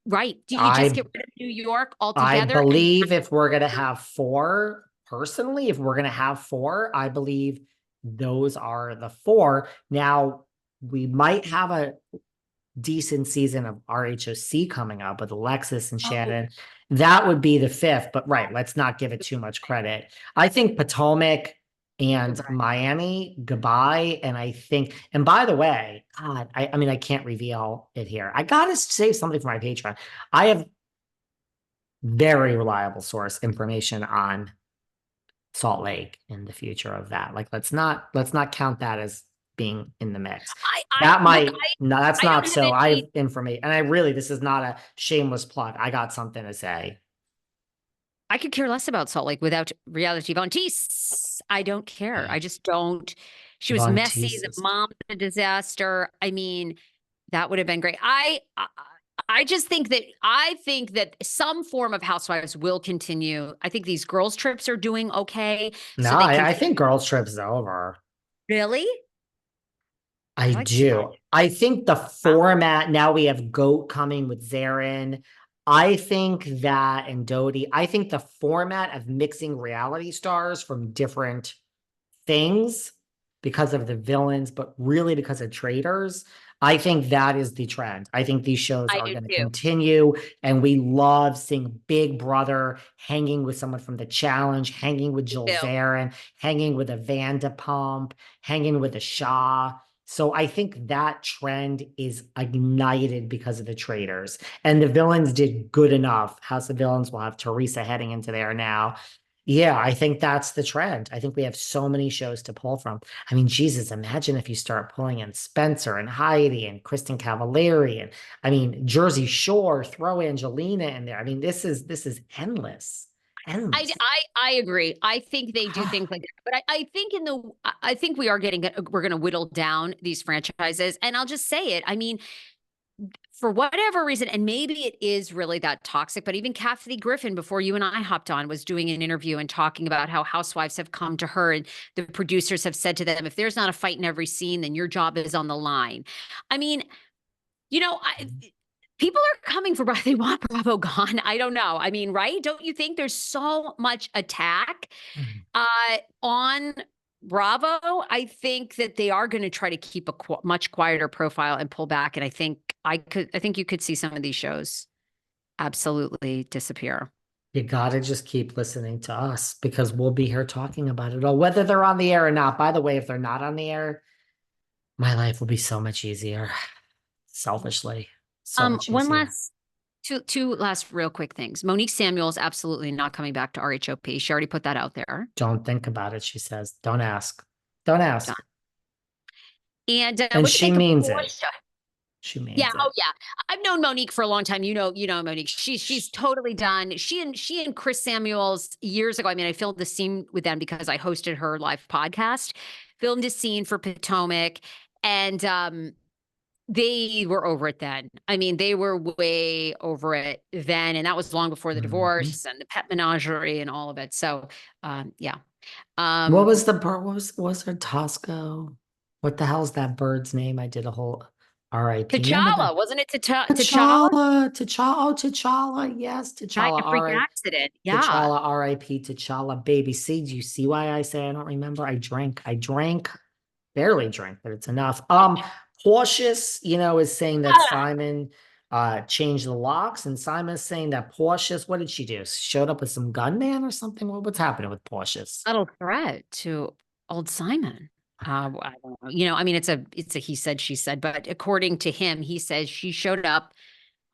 Right. Do you just I get rid of New York I altogether? And believe if we're gonna have four, personally, if we're gonna have four, I believe those are the four. Now we might have a decent season of RHOC coming up with Alexis and oh, Shannon. That would be the fifth, but right, let's not give it too much credit. I think Potomac and goodbye. Miami, goodbye. And I think, and by the way, God, I mean, I can't reveal it here. I gotta save something for my Patreon. I have very reliable source information on Salt Lake and the future of that. Like, let's not count that as being in the mix. I That look, might no, that's I don't not have so. I have any. information, and I really this is not a shameless plug. I got something to say. I could care less about Salt Lake without reality Von Teese. I don't care. I just don't. She was Von messy. The Teese's. mom, a disaster. I mean, that would have been great. I just think that some form of Housewives will continue. I think these girls' trips are doing okay, No, so they can I think Girls Trip is over. really. I I like Sky. do. I think the format now we have Goat coming with Zarin. I think that and Dodie. I think the format of mixing reality stars from different things because of the villains, but really because of traitors. I think that is the trend. I think these shows I are do going to too. continue, and we love seeing Big Brother hanging with someone from The Challenge, hanging with Me Jill too. Zarin, hanging with a Vanderpump, hanging with a Shaw. So I think that trend is ignited because of the traitors. And the villains did good enough. House of Villains will have Teresa heading into there now. Yeah, I think that's the trend. I think we have so many shows to pull from. I mean, Jesus, imagine if you start pulling in Spencer and Heidi and Kristen Cavallari and I mean Jersey Shore, throw Angelina in there. I mean, this is endless. I, Endless. I agree. I think they do things like that, but I think I think we are we're going to whittle down these franchises, and I'll just say it. I mean, for whatever reason, and maybe it is really that toxic, but even Kathy Griffin, before you and I hopped on, was doing an interview and talking about how housewives have come to her and the producers have said to them, if there's not a fight in every scene, then your job is on the line. I mean, you know, people are coming for Bravo. They want Bravo gone. I don't know. I mean, right? Don't you think there's so much attack on Bravo? I think that they are going to try to keep a much quieter profile and pull back. And I think you could see some of these shows absolutely disappear. You gotta just keep listening to us because we'll be here talking about it all, whether they're on the air or not. By the way, if they're not on the air, my life will be so much easier. Selfishly, so much One easier. last two last real quick things. Monique Samuels absolutely not coming back to RHOP. She already put that out there. Don't think about it, she says. Don't ask. Don't Done. ask. And And what do you she think of means it. Porsche? She Yeah. means Oh, it. yeah. I've known Monique for a long time. You know Monique. She's totally done. She and Chris Samuels years ago. I mean, I filmed the scene with them because I hosted her live podcast. Filmed a scene for Potomac, and they were over it then. I mean, they were way over it then, and that was long before the Mhm. divorce and the pet menagerie and all of it. So, yeah. What Um, was the bird? What was her Tosco? What the hell's that bird's name? I did a whole RIP. Remember that? T'Challa, wasn't it T'Challa? T'Challa, T'Challa, oh, T'Challa, yes, Died T'Challa, in a freak R.I. accident. Yeah. T'Challa, RIP, T'Challa, baby. See, do you see why I say I don't remember? I drank, barely drank, but it's enough. Portia's, is saying that Simon changed the locks, and Simon's saying that Portia's, what did she do? Showed up with some gunman or something? What's happening with Portia's? Subtle threat to old Simon. I don't know. I mean, it's a he said, she said, but according to him, he says she showed up.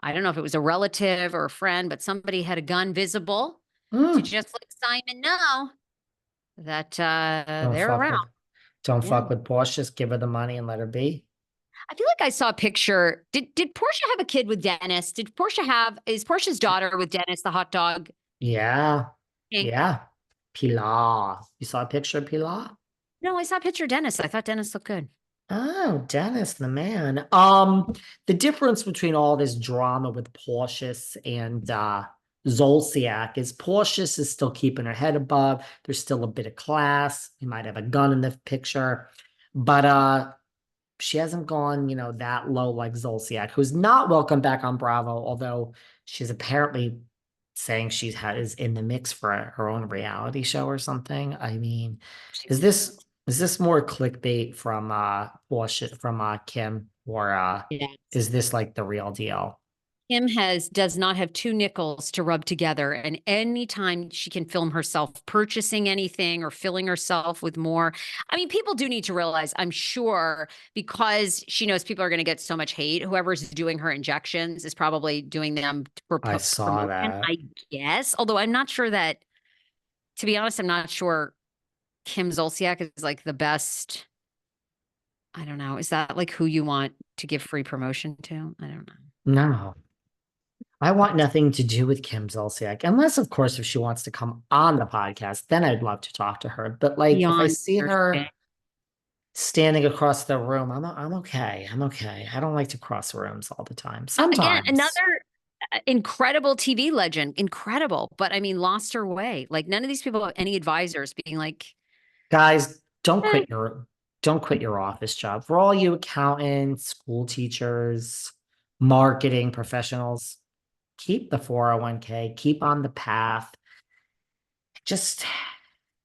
I don't know if it was a relative or a friend, but somebody had a gun visible to Mm, just let Simon know that don't they're fuck around. with, don't Yeah. fuck with Portia's. Give her the money and let her be. I feel like I saw a picture. Did Portia have a kid with Dennis? Is Portia's daughter with Dennis, the hot dog Yeah, king? yeah. Pilar. You saw a picture of Pilar? No, I saw a picture of Dennis. I thought Dennis looked good. Oh, Dennis, the man. The difference between all this drama with Portius and Zolciak is Portius is still keeping her head above. There's still a bit of class. He might have a gun in the picture, but she hasn't gone, that low like Zolciak, who's not welcome back on Bravo, although she's apparently saying is in the mix for her own reality show or something. I mean, She is might. this more clickbait from Porsha, from Kim, or Yes. is this like the real deal? Kim does not have two nickels to rub together. And anytime she can film herself purchasing anything or filling herself with more, I mean, people do need to realize, I'm sure, because she knows people are going to get so much hate, whoever's doing her injections is probably doing them for I saw promotion, that. I guess. Although I'm not sure that, to be honest, I'm not sure Kim Zolciak is like the best. I don't know. Is that like who you want to give free promotion to? I don't know. No. I want nothing to do with Kim Zolciak, unless, of course, if she wants to come on the podcast, then I'd love to talk to her. But like, if I Beyond see understanding. her standing across the room, I'm okay. I'm okay. I don't like to cross rooms all the time. Again, Sometimes, another incredible TV legend, incredible, but I mean, lost her way. Like none of these people have any advisors being like, guys, eh, don't quit your office job. For all you accountants, school teachers, marketing professionals, keep the 401k, keep on the path. Just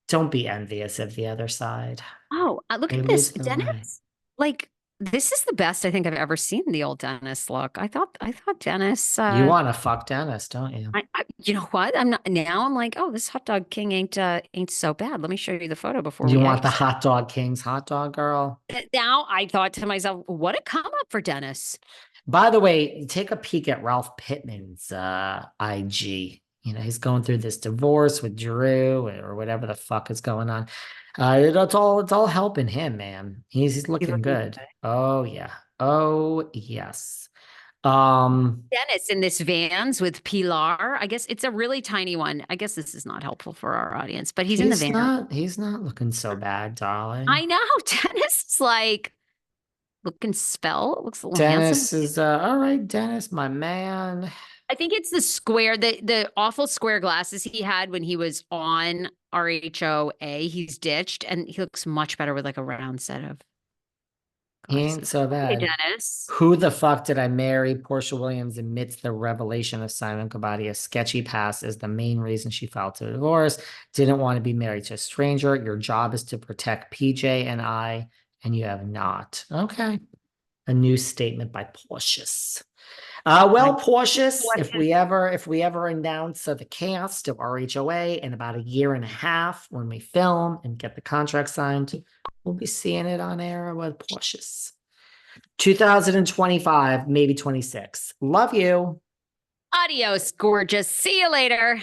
don't be envious of the other side. oh, look They at this, lose their way. Dennis. Like this is the best I think I've ever seen the old Dennis look. I thought Dennis. You want to fuck Dennis, don't you? You know what? I'm not now. I'm like, oh, this hot dog king ain't so bad. Let me show you the photo before You we want the exit. hot dog king's hot dog girl? Now I thought to myself, what a come up for Dennis. By the way, take a peek at Ralph Pittman's IG. He's going through this divorce with Drew or whatever the fuck is going on. It's all helping him, man. He's You looking looking good. good? Oh yeah. Oh yes. Um, Dennis in this Vans with Pilar. I guess it's a really tiny one. I guess this is not helpful for our audience, but he's in the he's van. not he's not looking so bad, darling. I know. Dennis is like looking looks a little handsome. Dennis is all right, Dennis, my man. I think it's the square, the awful square glasses he had when he was on RHOA. He's ditched and he looks much better with like a round set of He ain't glasses. so Hey, bad. Dennis. Who the fuck did I marry? Portia Williams admits the revelation of Simon Kabadia's sketchy past is the main reason she filed to divorce. Didn't want to be married to a stranger. Your job is to protect PJ and I, and you have not. Okay. A new statement by Portius. I Well, Portius, what if we ever announce the cast of RHOA in about a year and a half when we film and get the contract signed, we'll be seeing it on air with Portius. 2025, maybe 26. Love you. adios, gorgeous. See you later.